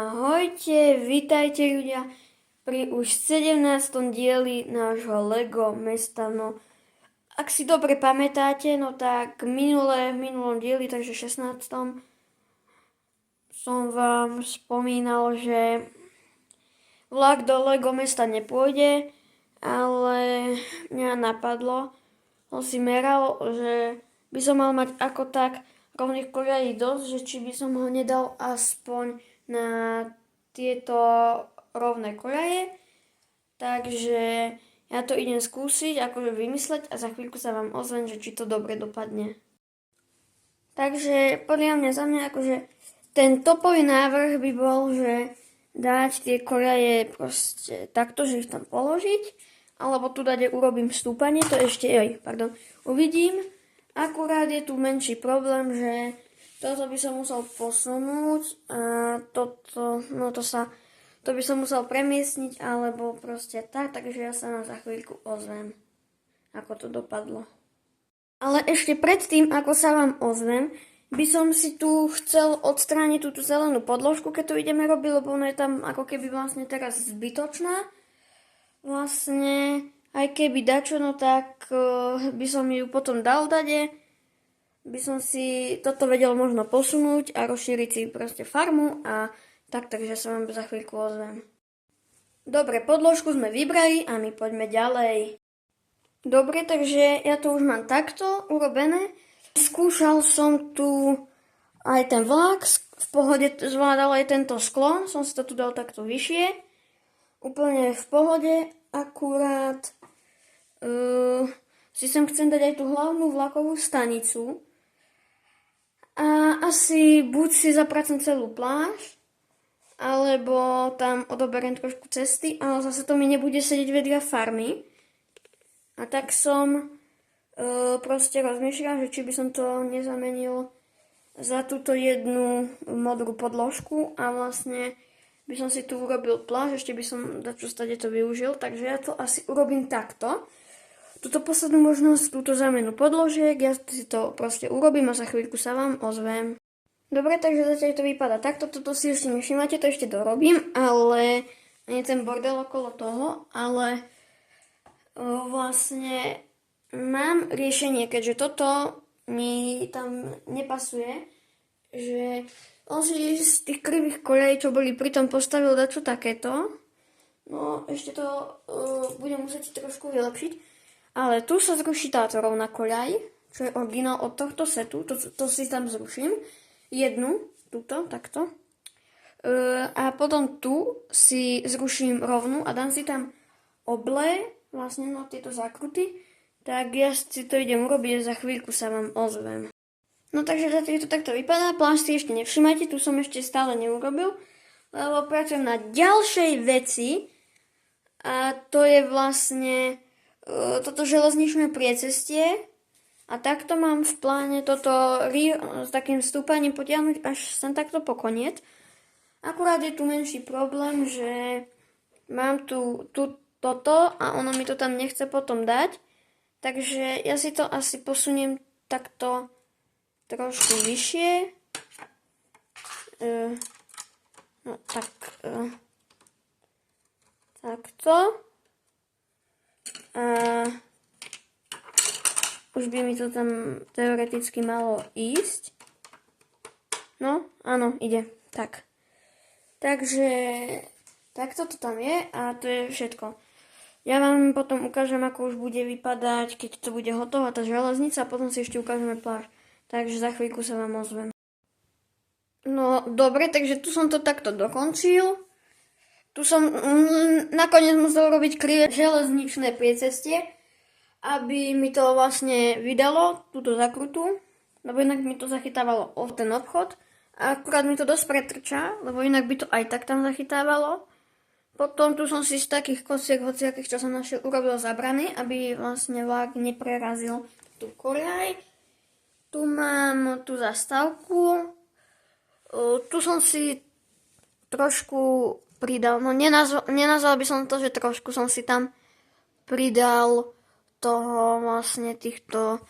Ahojte, vítajte ľudia pri už 17. dieli nášho Lego mesta. No, ak si dobre pamätáte, no tak v minulom dieli, takže 16. som vám spomínal, že vlak do Lego mesta nepôjde, ale mňa napadlo, som si meral, že by som mal mať ako tak rovných koľají dosť, že či by som ho nedal aspoň na tieto rovné koľaje. Takže ja to idem skúsiť, akože vymysleť a za chvíľku sa vám ozvem, že či to dobre dopadne. Takže podľa mňa za mňa akože ten topový návrh by bol, že dať tie koľaje proste takto, že ich tam položiť, alebo tu dať urobím stúpanie, to ešte, uvidím. Akurát je tu menší problém, že toto by som musel posunúť a toto, to by som musel premiestniť alebo proste tak, takže ja sa na za chvíľku ozvem, ako to dopadlo. Ale ešte predtým, ako sa vám ozvem, by som si tu chcel odstrániť túto zelenú podložku, keď to ideme robiť, lebo ona je tam ako keby vlastne teraz zbytočná. Vlastne, aj keby dačo, no tak by som ju potom dal dade, by som si toto vedel možno posunúť a rozšíriť si proste farmu a tak, takže sa vám za chvíľku ozvem. Dobre, podložku sme vybrali a my poďme ďalej. Dobre, takže ja to už mám takto urobené. Skúšal som tu aj ten vlak, v pohode zvládal aj tento sklon, som si to tu dal takto vyššie. Úplne v pohode, akurát si sem chcem dať aj tú hlavnú vlakovú stanicu. A asi buď si zapracem celú pláž, alebo tam odoberiem trošku cesty, ale zase to mi nebude sedieť vedľa farmy. A tak som proste rozmýšľal, že či by som to nezamenil za túto jednu modrú podložku a vlastne by som si tu urobil pláž, ešte by som dačo stade to využil, takže ja to asi urobím takto. Túto poslednú možnosť, túto zamenu podložiek, ja si to proste urobím a za chvíľku sa vám ozvem. Dobre, takže zatiaľ to vypadá takto, toto si ešte nevšimáte, to ešte dorobím, ale nie ten bordel okolo toho, ale vlastne mám riešenie, keďže toto mi tam nepasuje, že on si z tých krivých koľají, čo boli pri tom postavil dačo takéto, no ešte to budem musieť trošku vylepšiť. Ale tu sa zruší táto rovná koľaj, čo je originál od tohto setu, to si tam zruším. Jednu, túto, takto. A potom tu si zruším rovnú a dám si tam oble, vlastne na tieto zákruty. Tak ja si to idem urobiť a za chvíľku sa vám ozvem. No takže zatiaľ to takto vypadá, plášť si ešte nevšimajte, tu som ešte stále neurobil, lebo pracujem na ďalšej veci a to je vlastne toto železničné priecestie a takto mám v pláne toto s takým stúpaním potiahnuť až sem takto po koniec. Akurát je tu menší problém, že mám tu toto a ono mi to tam nechce potom dať, takže ja si to asi posuniem takto trošku vyššie. Takto. A už by mi to tam teoreticky malo ísť. No, áno, ide. Tak. Takže takto to tam je a to je všetko. Ja vám potom ukážem, ako už bude vypadať, keď to bude hotová tá železnica a potom si ešte ukážeme pláž. Takže za chvíľku sa vám ozvem. No, dobre, takže tu som to takto dokončil. Tu som nakoniec musel robiť krivé železničné priecestie, aby mi to vlastne vydalo túto zakrutu, lebo inak mi to zachytávalo o ten obchod. A akurát mi to dosť pretrčá, lebo inak by to aj tak tam zachytávalo. Potom tu som si z takých kosiek, hociakých, čo som našiel, urobil zabrany, aby vlastne vlak neprerazil tú koľaj. Tu mám tú zastávku. Tu som si trošku pridal, no nenazval by som to, že trošku som si tam pridal toho vlastne týchto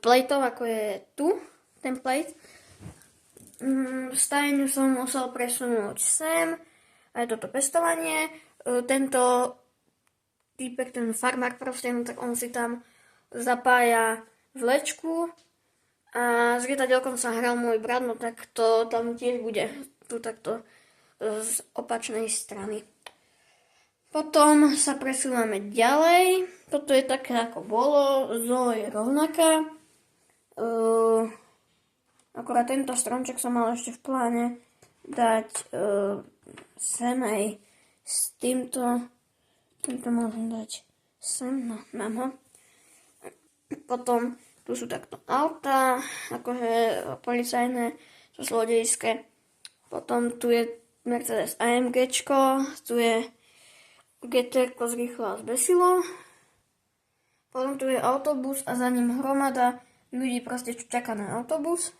plejtov, ako je tu, ten plejt. stajňu som musel presunúť sem, aj toto pestovanie. Tento týpek, ten farmár proste, no tak on si tam zapája vlečku a s lietadelkom sa hral môj brat, no tak to tam tiež bude tu takto z opačnej strany. Potom sa presúvame ďalej. Toto je také ako bolo, zo je rovnaká. Akorát tento stromček som mal ešte v pláne dať sem aj s týmto môžem dať sem, no mám ho. Potom tu sú takto auta, akože policajné, sú zlodejské. Potom tu je Mercedes AMGčko, tu je GT-ko zrýchlo a zbesilo. Potom tu je autobus a za ním hromada ľudí proste čaká na autobus.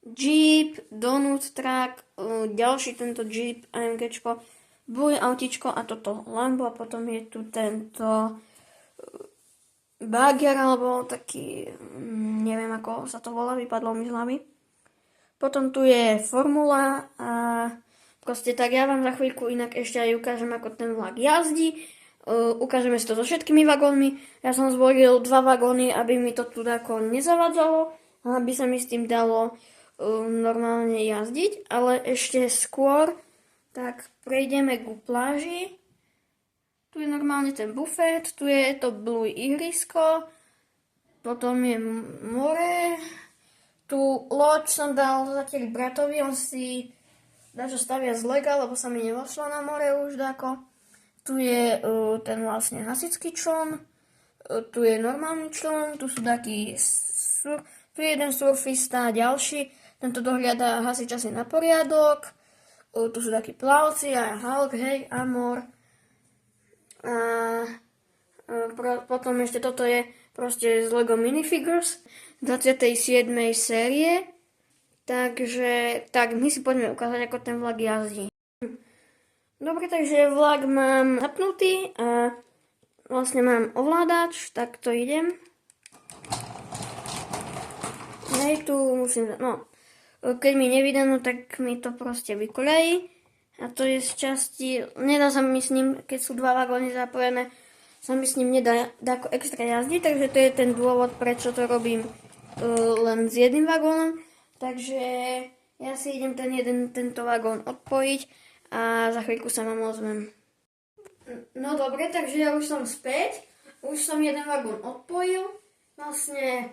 Jeep, donut truck, ďalší tento Jeep AMGčko, bude autičko a toto Lambo a potom je tu tento bagier alebo taký, neviem ako sa to volá, vypadlo mi z hlavy. Potom tu je formula a proste tak ja vám za chvíľku inak ešte aj ukážem, ako ten vlak jazdí. Ukážeme si to so všetkými vagónmi. Ja som zvolil 2 vagóny, aby mi to tu ako nezavadzalo, aby sa mi s tým dalo normálne jazdiť, ale ešte skôr tak prejdeme ku pláži. Tu je normálne ten bufet, tu je to blue ihrisko, potom je more, tu loď som dal zatiaľ bratovi, on si dačo stavia z lega, lebo sa mi nevošlo na more už dáko. Tu je ten vlastne hasičský čln, tu je normálny čln, tu sú takí tu je jeden surfista a ďalší, tento dohľadá hasič asi na poriadok, tu sú takí plavci a Hulk, hej, Amor. A potom ešte toto je proste z Lego Minifigures 27. série. Takže tak my si poďme ukázať, ako ten vlak jazdí. Dobre, takže vlak mám zapnutý a vlastne mám ovládač, tak to idem. Hej, tu musím, no, keď mi nevydanú, tak mi to proste vykoľají. A to je z časti, nedá sa mi s ním, keď sú 2 vagóny zapojené, sa mi s ním nedá ako extra jazdiť, takže to je ten dôvod, prečo to robím len s jedným vagónom. Takže ja si idem tento vagón odpojiť a za chvíľku sa vám ozvem. No dobre, takže ja už som späť, už som jeden vagón odpojil, vlastne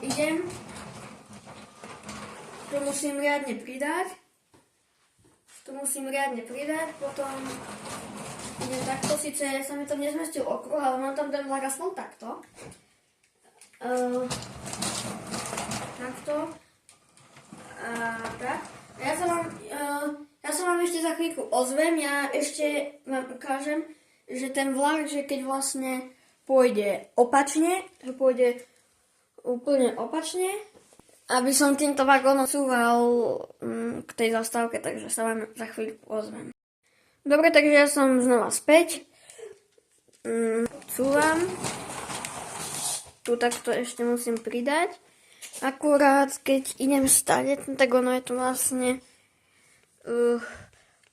idem. Tu musím riadne pridať, potom idem takto, síce sa mi tam nezmestil okruh, ale mám tam ten vlak aspoň takto. Takto. Tak. Ja sa vám ešte za chvíľku ozvem, ja ešte vám ukážem, že ten vlak, že keď vlastne pôjde opačne, že pôjde úplne opačne, aby som týmto vagónom súval k tej zastávke, takže sa vám za chvíľku ozvem. Dobre, takže ja som znova späť. Cúvam. Tu takto ešte musím pridať. Akurát, keď idem stať, tak ono je to vlastne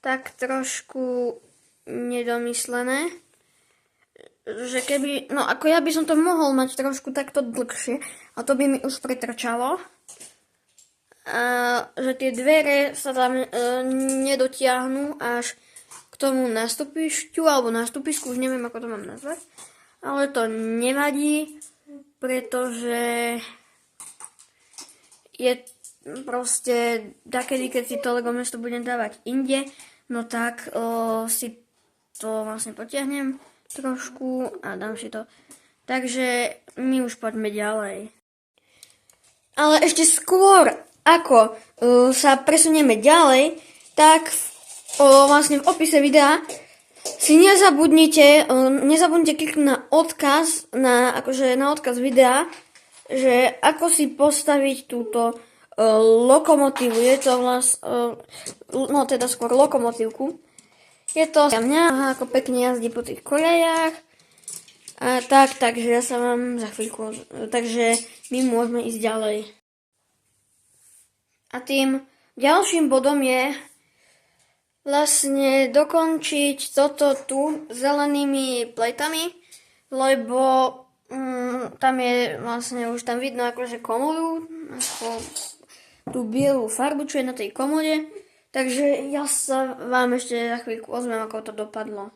tak trošku nedomyslené. Že keby, no ako ja by som to mohol mať trošku takto dlhšie, a to by mi už pretrčalo. A že tie dvere sa tam nedotiahnu až k tomu nástupišťu alebo nástupisku, už neviem, ako to mám nazvať. Ale to nevadí, pretože je proste takedy, keď si to Lego mesto budem dávať inde, no tak si to vlastne potiahnem trošku a dám si to. Takže my už poďme ďalej. Ale ešte skôr, ako sa presunieme ďalej, tak vlastne v opise videa si nezabudnite kliknúť na odkaz, na odkaz videa, že ako si postaviť túto lokomotívu. Je to skôr lokomotívku. Je to mňa, ako pekne jazdí po tých koľajách. A tak, takže ja sa vám za chvíľku, takže my môžeme ísť ďalej. A tým ďalším bodom je vlastne dokončiť toto tu zelenými plejtami, lebo tam je vlastne už tam vidno akože komodu, ako tú bielú farbu, čo je na tej komode. Takže ja sa vám ešte za chvíľku ozvem, ako to dopadlo.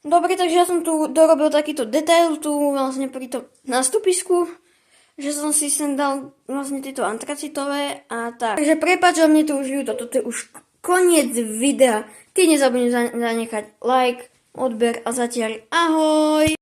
Dobre, takže ja som tu dorobil takýto detail tu vlastne pri tom nástupisku, že som si sem dal vlastne tieto antracitové a tak. Takže prepáč, že mne to už ľúto, toto je už koniec videa. Ty nezabudni zanechať like, odber a zatiaľ ahoj!